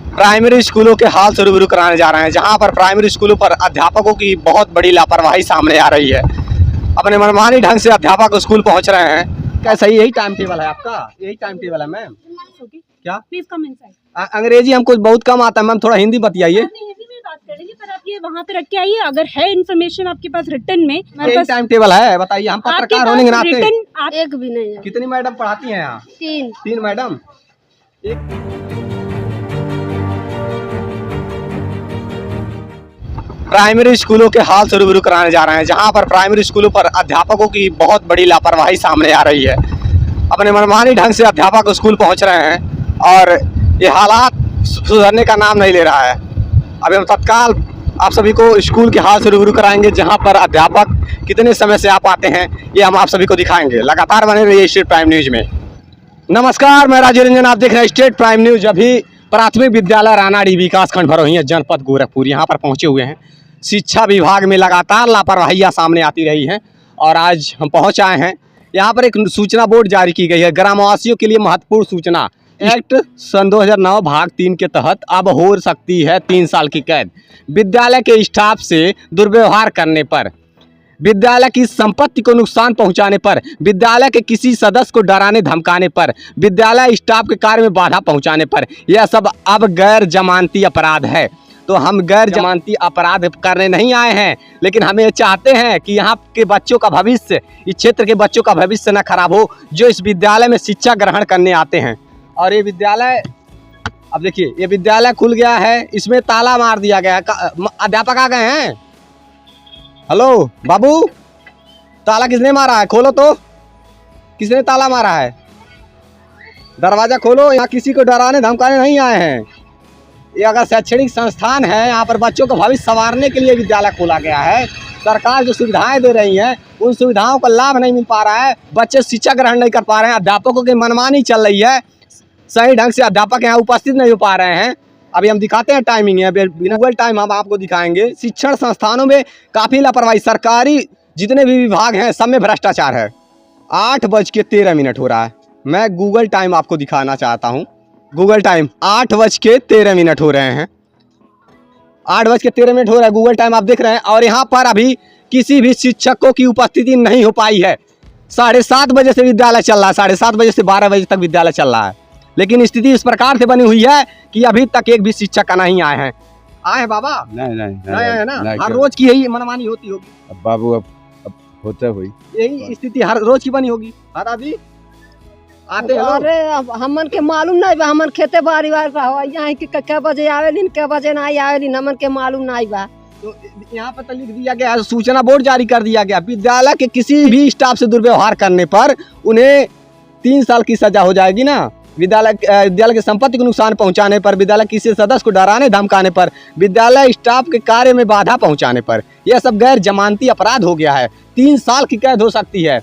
Primary स्कूलों के हाल से रूबरू कराने जा रहे हैं, जहां पर प्राइमरी स्कूलों पर अध्यापकों की बहुत बड़ी लापरवाही सामने आ रही है। अपने मनमानी ढंग से अध्यापक स्कूल पहुंच रहे हैं। क्या सही यही टाइम टेबल है आपका? यही टाइम टेबल है मैम? क्या प्लीज कम इनसाइड। अंग्रेजी हमको बहुत कम आता है मैम, थोड़ा हिंदी बताइए। हिंदी में बात करेंगे, पर आप ये वहाँ पे रख के आइए। अगर है इन्फॉर्मेशन आपके पास रिटर्न में, यही टाइम टेबल है, बताइए। हम पत्रकार होने के नाते। एक भी नहीं है। कितनी मैडम पढ़ाती हैं यहाँ? तीन मैडम। प्राइमरी स्कूलों के हाल से रूबरू कराने जा रहे हैं, जहां पर प्राइमरी स्कूलों पर अध्यापकों की बहुत बड़ी लापरवाही सामने आ रही है। अपने मनमानी ढंग से अध्यापक स्कूल पहुंच रहे हैं और ये हालात सुधरने का नाम नहीं ले रहा है। अभी हम तत्काल आप सभी को स्कूल के हाल से रूबरू कराएंगे, जहां पर अध्यापक कितने समय से आप आते हैं ये हम आप सभी को दिखाएंगे। लगातार बने रहिए स्टेट प्राइम न्यूज में। नमस्कार, मैं राजीव रंजन, आप देख रहे हैं स्टेट प्राइम न्यूज। अभी प्राथमिक विद्यालय रानाडी विकास खंड भरोहिया जनपद गोरखपुर यहाँ पर पहुँचे हुए हैं। शिक्षा विभाग में लगातार लापरवाहियाँ सामने आती रही हैं और आज हम पहुँच आए हैं। यहाँ पर एक सूचना बोर्ड जारी की गई है, ग्रामवासियों के लिए महत्वपूर्ण सूचना। एक्ट सन 2009 भाग 3 के तहत अब हो सकती है 3 साल की कैद विद्यालय के स्टाफ से दुर्व्यवहार करने पर, विद्यालय की संपत्ति को नुकसान पहुंचाने पर, विद्यालय के किसी सदस्य को डराने धमकाने पर, विद्यालय स्टाफ के कार्य में बाधा पहुंचाने पर। यह सब अब गैर जमानती अपराध है। तो हम गैर जमानती अपराध करने नहीं आए हैं, लेकिन हम ये चाहते हैं कि यहाँ के बच्चों का भविष्य, इस क्षेत्र के बच्चों का भविष्य न खराब हो, जो इस विद्यालय में शिक्षा ग्रहण करने आते हैं। और ये विद्यालय, अब देखिए, ये विद्यालय खुल गया है, इसमें ताला मार दिया गया है। अध्यापक आ गए हैं। हेलो बाबू, ताला किसने मारा है? खोलो तो, किसने ताला मारा है? दरवाजा खोलो। यहाँ किसी को डराने धमकाने नहीं आए हैं। ये अगर शैक्षणिक संस्थान है, यहाँ पर बच्चों का भविष्य संवारने के लिए विद्यालय खोला गया है। सरकार जो सुविधाएं दे रही है, उन सुविधाओं का लाभ नहीं मिल पा रहा है, बच्चे शिक्षा ग्रहण नहीं कर पा रहे हैं, अध्यापकों की मनमानी चल रही है, सही ढंग से अध्यापक यहाँ उपस्थित नहीं हो पा रहे हैं। अभी हम दिखाते हैं, टाइमिंग है, गूगल टाइम हम आपको दिखाएंगे। शिक्षण संस्थानों में काफ़ी लापरवाही, सरकारी जितने भी विभाग हैं सब में भ्रष्टाचार है। 8:13 हो रहा है। मैं गूगल टाइम आपको दिखाना चाहता हूँ। गूगल टाइम 8:13 हो रहे हैं। 8:13 हो रहा है गूगल टाइम, आप देख रहे हैं। और यहाँ पर अभी किसी भी शिक्षकों की उपस्थिति नहीं हो पाई है। 7:30 बजे से विद्यालय चल रहा है, 7:30 बजे से 12 बजे तक विद्यालय चल रहा है, लेकिन स्थिति इस प्रकार से बनी हुई है कि अभी तक एक भी शिक्षक नहीं आए हैं। आए हैं बाबा? नहीं है ना। हर रोज की यही मनमानी होती होगी। अब बाबू अब होता हुई यही स्थिति हर रोज की बनी होगी। दादी आते हैं। अरे अब हमन के मालूम नहीं बा, हमन खेते बाड़ी यहाँ के बजे आवेलिन, के बजे नहीं आवेलिन, हमन के मालूम नहीं बा। तो यहाँ पर तो लिख दिया गया, सूचना बोर्ड जारी कर दिया गया, विद्यालय के किसी भी स्टाफ से दुर्व्यवहार करने पर उन्हें 3 साल की सजा हो जाएगी ना। विद्यालय की संपत्ति को नुकसान पहुंचाने पर, विद्यालय किसी सदस्य को डराने धमकाने पर, विद्यालय स्टाफ के कार्य में बाधा पहुंचाने पर, यह सब गैर जमानती अपराध हो गया है। 3 साल की कैद हो सकती है।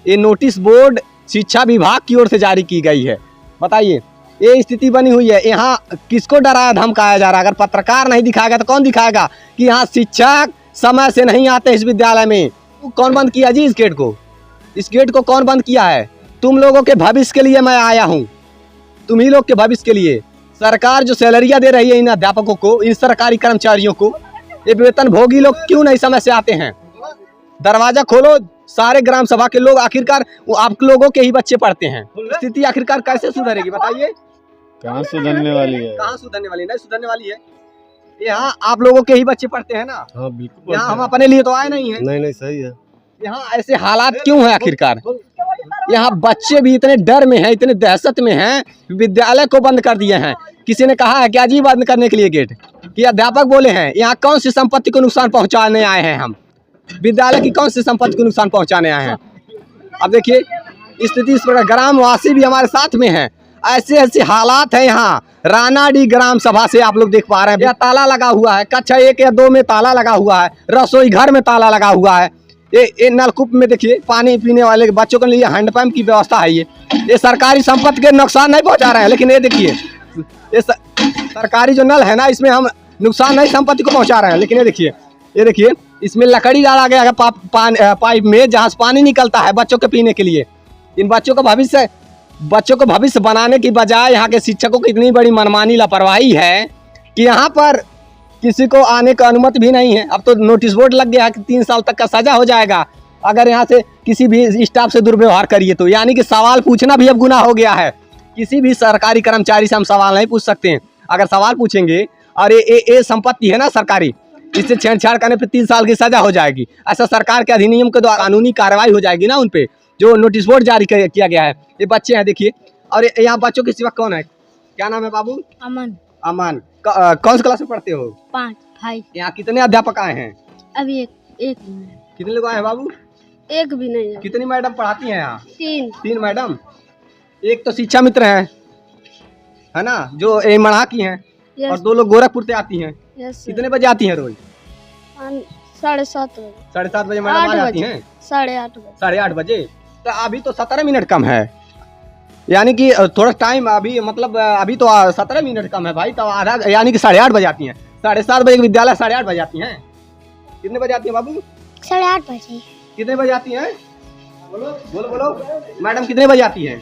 ये नोटिस बोर्ड शिक्षा विभाग की ओर से जारी की गई है। बताइए, ये स्थिति बनी हुई है। यहाँ किसको डराया धमकाया जा रहा है? अगर पत्रकार नहीं दिखाएगा तो कौन दिखाएगा कि यहाँ शिक्षक समय से नहीं आते इस विद्यालय में? कौन बंद किया जी इस गेट को? इस गेट को कौन बंद किया है? तुम लोगों के भविष्य के लिए मैं आया हूँ, तुम ही लोग के भविष्य के लिए। सरकार जो सैलरियाँ दे रही है इन अध्यापकों को, इन सरकारी कर्मचारियों को, ये वेतन भोगी लोग क्यों नहीं समय से आते हैं? दरवाजा खोलो, सारे ग्राम सभा के लोग, आखिरकार वो आप लोगों के ही बच्चे पढ़ते हैं। स्थिति आखिरकार कैसे सुधरेगी बताइए? कहाँ सुधरने वाली है? कहाँ सुधरने वाली? नहीं सुधरने वाली है। यहाँ आप लोगों के ही बच्चे पढ़ते हैं ना। हाँ बिल्कुल। यहाँ हम अपने लिए तो आए नहीं है। नहीं सही है। यहाँ ऐसे हालात क्यों है आखिरकार? यहाँ बच्चे भी इतने डर में हैं, इतने दहशत में हैं, विद्यालय को बंद कर दिए हैं। किसी ने कहा है क्या जी बंद करने के लिए गेट? कि अध्यापक बोले हैं यहाँ कौन सी संपत्ति को नुकसान पहुँचाने आए हैं? हम विद्यालय की कौन सी संपत्ति को नुकसान पहुँचाने आए हैं? अब देखिए स्थिति इस प्रकार, ग्रामवासी भी हमारे साथ में हैं। ऐसे हालात है यहाँ। रानाडी ग्राम सभा से आप लोग देख पा रहे हैं, यह ताला लगा हुआ है। कक्षा 1 या 2 में ताला लगा हुआ है, रसोई घर में ताला लगा हुआ है। ये नलकूप में देखिए पानी पीने वाले बच्चों के लिए हैंडपंप की व्यवस्था है। ये सरकारी संपत्ति के नुकसान नहीं पहुंचा रहे हैं, लेकिन ये देखिए ये सरकारी जो नल है ना, इसमें हम नुकसान नहीं संपत्ति को पहुंचा रहे हैं। लेकिन ये देखिए इसमें लकड़ी डाला गया है पाइप में, जहाँ से पानी निकलता है बच्चों के पीने के लिए। इन बच्चों का भविष्य बच्चों को भविष्य बनाने की बजाय यहाँ के शिक्षकों की इतनी बड़ी मनमानी लापरवाही है कि यहाँ पर किसी को आने का अनुमति भी नहीं है। अब तो नोटिस बोर्ड लग गया है कि 3 साल तक का सजा हो जाएगा अगर यहाँ से किसी भी स्टाफ से दुर्व्यवहार करिए तो। यानी कि सवाल पूछना भी अब गुनाह हो गया है। किसी भी सरकारी कर्मचारी से हम सवाल नहीं पूछ सकते हैं। अगर सवाल पूछेंगे और ये संपत्ति है ना सरकारी, इससे छेड़छाड़ करने पे 3 साल की सजा हो जाएगी। ऐसा सरकार के अधिनियम के द्वारा कानूनी कार्रवाई हो जाएगी ना उन पे, जो नोटिस बोर्ड जारी किया गया है। ये बच्चे हैं देखिए, और यहाँ बच्चों के सिवा कौन है? क्या नाम है बाबू? अमन। अमन। कौन सी क्लास में पढ़ते हो? 5 भाई। यहाँ कितने अध्यापक आए हैं? अभी एक भी नहीं। कितने लोग आए हैं बाबू? एक भी नहीं है। कितनी मैडम पढ़ाती हैं यहाँ? 3 मैडम। एक तो शिक्षा मित्र है ना, जो मढ़ा की हैं, और 2 लोग गोरखपुर से आती हैं। कितने बजे आती हैं रोज? 7:30 बजे। 7:30 बजे मैडम आ जाती हैं? 8:30 बजे। 8:30 बजे। तो अभी तो 17 मिनट कम है, यानी कि थोड़ा टाइम अभी, मतलब अभी तो 17 मिनट कम है भाई। तो आधा, यानी कि 8:30 बजे आती हैं। 7:30 बजे विद्यालय 8:30 बजे आती हैं। कितने बजे आती हैं बाबू? 8:30 बजे। कितने बजे आती हैं? बोलो बोलो बोलो मैडम, कितने बजे आती हैं?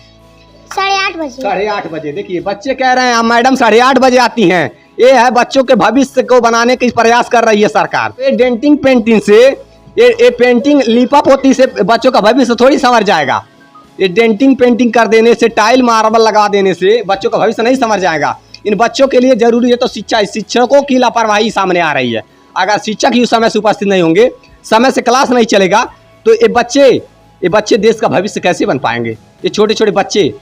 8:30 बजे। 8:30 बजे। देखिए बच्चे कह रहे हैं मैडम 8:30 बजे आती हैं। ये है बच्चों के भविष्य को बनाने के प्रयास कर रही है सरकार। ये डेंटिंग पेंटिंग से, ये पेंटिंग लिपा पोती से बच्चों का भविष्य थोड़ी संवर जाएगा। ये डेंटिंग पेंटिंग कर देने से, टाइल मार्बल लगा देने से बच्चों का भविष्य नहीं संवर जाएगा। इन बच्चों के लिए जरूरी है तो शिक्षा। शिक्षकों की लापरवाही सामने आ रही है। अगर शिक्षक ही उस समय से उपस्थित नहीं होंगे, समय से क्लास नहीं चलेगा, तो ये बच्चे देश का भविष्य कैसे बन पाएंगे? ये छोटे छोटे बच्चे,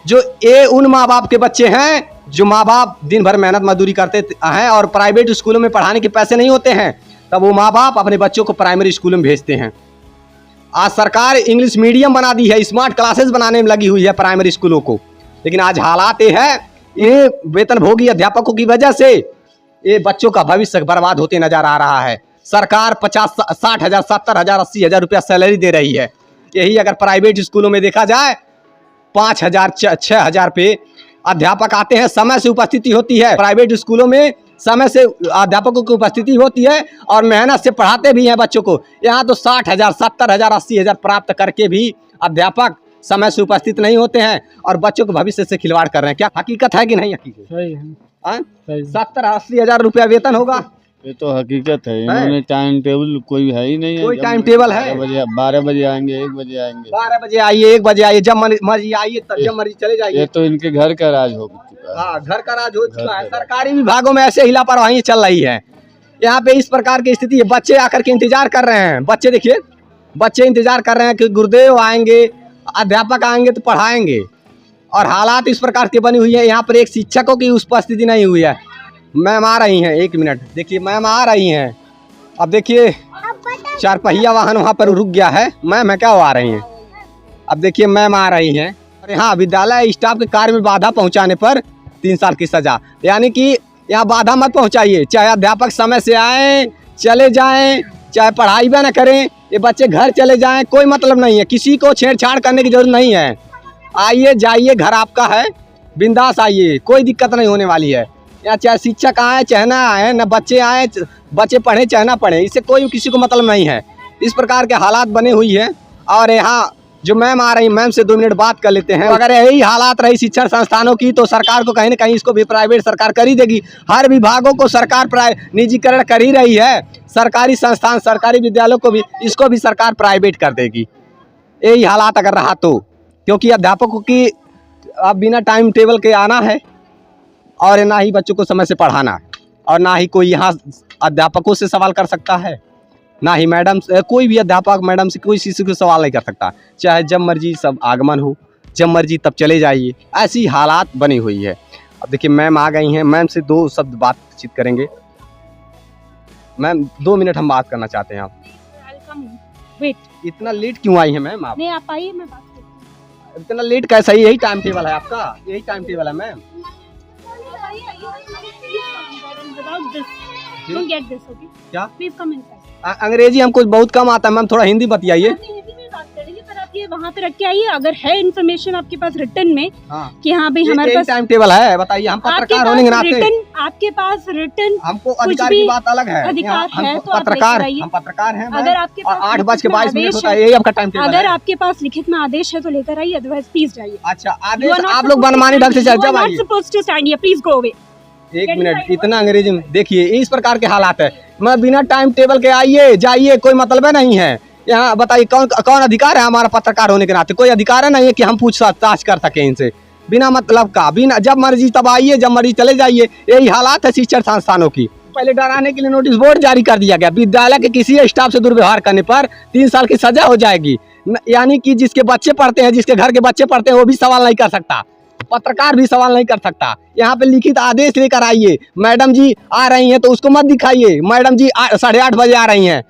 जो ये उन माँ बाप के बच्चे हैं जो माँ बाप दिन भर मेहनत मजदूरी करते हैं और प्राइवेट स्कूलों में पढ़ाने के पैसे नहीं होते हैं, तब वो माँ बाप अपने बच्चों को प्राइमरी स्कूलों में भेजते हैं। आज सरकार इंग्लिश मीडियम बना दी है, स्मार्ट क्लासेस बनाने में लगी हुई है प्राइमरी स्कूलों को। लेकिन आज हालात ये है, ये वेतनभोगी अध्यापकों की वजह से ये बच्चों का भविष्य बर्बाद होते नजर आ रहा है। सरकार 50-60 हज़ार, 70 हज़ार, 80 हज़ार रुपया सैलरी दे रही है। यही अगर प्राइवेट स्कूलों में देखा जाए 5 हज़ार, 6 हज़ार पे अध्यापक आते हैं, समय से उपस्थिति होती है। प्राइवेट स्कूलों में समय से अध्यापकों की उपस्थिति होती है और मेहनत से पढ़ाते भी हैं बच्चों को। यहाँ तो 60 हज़ार, 70 हज़ार, 80 हज़ार प्राप्त करके भी अध्यापक समय से उपस्थित नहीं होते हैं और बच्चों के भविष्य से खिलवाड़ कर रहे हैं। क्या हकीकत है कि नहीं हकीकत? सही है। 70-80 हज़ार रुपया वेतन होगा। ये तो हकीकत है। इन्होंने टाइम टेबल कोई है ही नहीं है। कोई टाइम टेबल है? 12 बजे आएंगे, 1 बजे आएंगे। 12 बजे आइए, 1 बजे आइए, जब मर्जी आइए, जब मर्जी चले जाइए। ये तो इनके घर का राज हो चुका है। हाँ, घर का राज हो चुका है। सरकारी विभागों में ऐसे ही लापरवाही चल रही है। यहाँ पे इस प्रकार की स्थिति है। बच्चे आकर के इंतजार कर रहे हैं। बच्चे देखिए, बच्चे इंतजार कर रहे हैं कि गुरुदेव आएंगे, अध्यापक आएंगे तो पढ़ाएंगे, और हालात इस प्रकार की बनी हुई है। यहाँ पर एक शिक्षकों की उपस्थिति नहीं हुई है। मैम आ रही हैं, 1 मिनट देखिए, मैम आ रही हैं। अब देखिए 4 पहिया वाहन वहाँ पर रुक गया है। मैम है क्या, वो आ रही हैं। अब देखिए मैम आ रही हैं। और यहाँ विद्यालय स्टाफ के कार्य में बाधा पहुँचाने पर 3 साल की सजा। यानी कि यहाँ बाधा मत पहुँचाइए, चाहे अध्यापक समय से आएँ, चले जाएँ, चाहे पढ़ाई भी ना करें, ये बच्चे घर चले जाएँ, कोई मतलब नहीं है। किसी को छेड़छाड़ करने की जरूरत नहीं है। आइए जाइए, घर आपका है, बिंदास आइए, कोई दिक्कत नहीं होने वाली है। या चाहे शिक्षक आए चाहे ना आए, ना बच्चे आए, बच्चे पढ़े चाहे ना पढ़े, इससे कोई किसी को मतलब नहीं है। इस प्रकार के हालात बने हुई है। और यहाँ जो मैम आ रही, मैम से 2 मिनट बात कर लेते हैं। अगर यही हालात रही शिक्षण संस्थानों की तो सरकार को कहीं ना कहीं इसको भी प्राइवेट सरकार कर ही देगी। हर विभागों को सरकार निजीकरण कर ही रही है। सरकारी संस्थान, सरकारी विद्यालयों को भी, इसको भी सरकार प्राइवेट कर देगी यही हालात अगर रहा तो। क्योंकि अध्यापकों की अब बिना टाइम टेबल के आना है और ना ही बच्चों को समय से पढ़ाना है, और ना ही कोई यहाँ अध्यापकों से सवाल कर सकता है, ना ही मैडम, कोई भी अध्यापक मैडम से कोई किसी को सवाल नहीं कर सकता। चाहे जब मर्जी सब आगमन हो, जब मर्जी तब चले जाइए, ऐसी हालात बनी हुई है। अब देखिए मैम आ गई हैं, मैम से 2 शब्द बातचीत करेंगे। मैम 2 मिनट हम बात करना चाहते हैं। आप वेट, इतना लेट क्यों आई हैं मैम? आप नहीं, आप आइए, मैं बात करती हूँ। इतना लेट कैसा? यही टाइम टेबल है आपका? यही टाइम टेबल है ma'am? Don't get this, okay? क्या? Please come inside. अंग्रेजी हमको बहुत कम आता है मैम, थोड़ा हिंदी बतियाइए। हिंदी में बात करेंगे, पर आप ये वहाँ वहाँ पे रख के आइए, अगर है इन्फॉर्मेशन आपके पास रिटर्न में हाँ। कि हाँ भाई हमारे पास टाइम टेबल है, बताइए। हम पत्रकार होने के नाते आपके पास रिटर्न हमको अधिकार की बात अलग है। अधिकार है तो आप पत्रकार, लेकर आइए। हम पत्रकार हैं। अगर आपके पास 8:22 होता है, यही आपका टाइम टेबल है। अगर आपके पास लिखित में आदेश है तो लेकर आइए, अदरवाइज प्लीज जाइए। अच्छा, आदेश आप लोग मनमानी ढंग से चल जाइए। Please go away. एक मिनट, इतना अंग्रेजी में देखिए, इस प्रकार के हालात है। मैं बिना टाइम टेबल के आइए जाइए, कोई मतलब नहीं है। यहाँ बताइए कौन अधिकार है हमारा पत्रकार होने के नाते? कोई अधिकार नहीं है कि हम पूछताछ कर सके इनसे बिना मतलब का। बिना जब मर्जी तब आइए, जब मर्जी चले जाइए। यही हालात है शिक्षण संस्थानों की। पहले डराने के लिए नोटिस बोर्ड जारी कर दिया गया, विद्यालय के किसी स्टाफ से दुर्व्यवहार करने पर 3 साल की सजा हो जाएगी। यानी कि जिसके बच्चे पढ़ते हैं, जिसके घर के बच्चे पढ़ते हैं, वो भी सवाल नहीं कर सकता, पत्रकार भी सवाल नहीं कर सकता। यहाँ पे लिखित आदेश लेकर आइए। मैडम जी आ रही हैं तो उसको मत दिखाइए। मैडम जी 8:30 बजे आ रही हैं,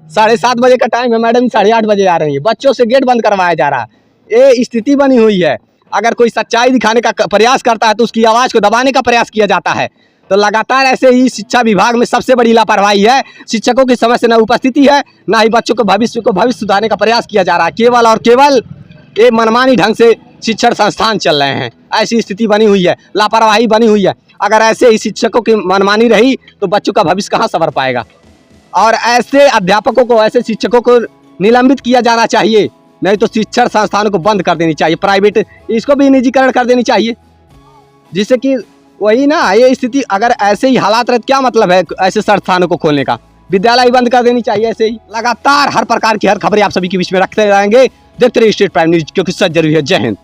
7:30 बजे का टाइम है, मैडम 8:30 बजे आ रही है। बच्चों से गेट बंद करवाया जा रहा है। ये स्थिति बनी हुई है। अगर कोई सच्चाई दिखाने का प्रयास करता है तो उसकी आवाज़ को दबाने का प्रयास किया जाता है। तो लगातार ऐसे ही शिक्षा विभाग में सबसे बड़ी लापरवाही है। शिक्षकों की समय से न उपस्थिति है, ना ही बच्चों को भविष्य सुधारने का प्रयास किया जा रहा है। केवल और केवल ये मनमानी ढंग से शिक्षण संस्थान चल रहे हैं। ऐसी स्थिति बनी हुई है, लापरवाही बनी हुई है। अगर ऐसे ही शिक्षकों की मनमानी रही तो बच्चों का भविष्य कहाँ संवर पाएगा? और ऐसे अध्यापकों को, ऐसे शिक्षकों को निलंबित किया जाना चाहिए, नहीं तो शिक्षण संस्थानों को बंद कर देनी चाहिए। प्राइवेट इसको भी निजीकरण कर देनी चाहिए, जिससे कि वही ना, ये स्थिति अगर ऐसे ही हालात रहे, क्या मतलब है ऐसे संस्थानों को खोलने का? विद्यालय ही बंद कर देनी चाहिए। ऐसे ही लगातार हर प्रकार की हर खबरें आप सभी के बीच में रखते रहेंगे। देखते रहिए स्टेट प्राइम न्यूज, क्योंकि सच जरूरी है। जय हिंद।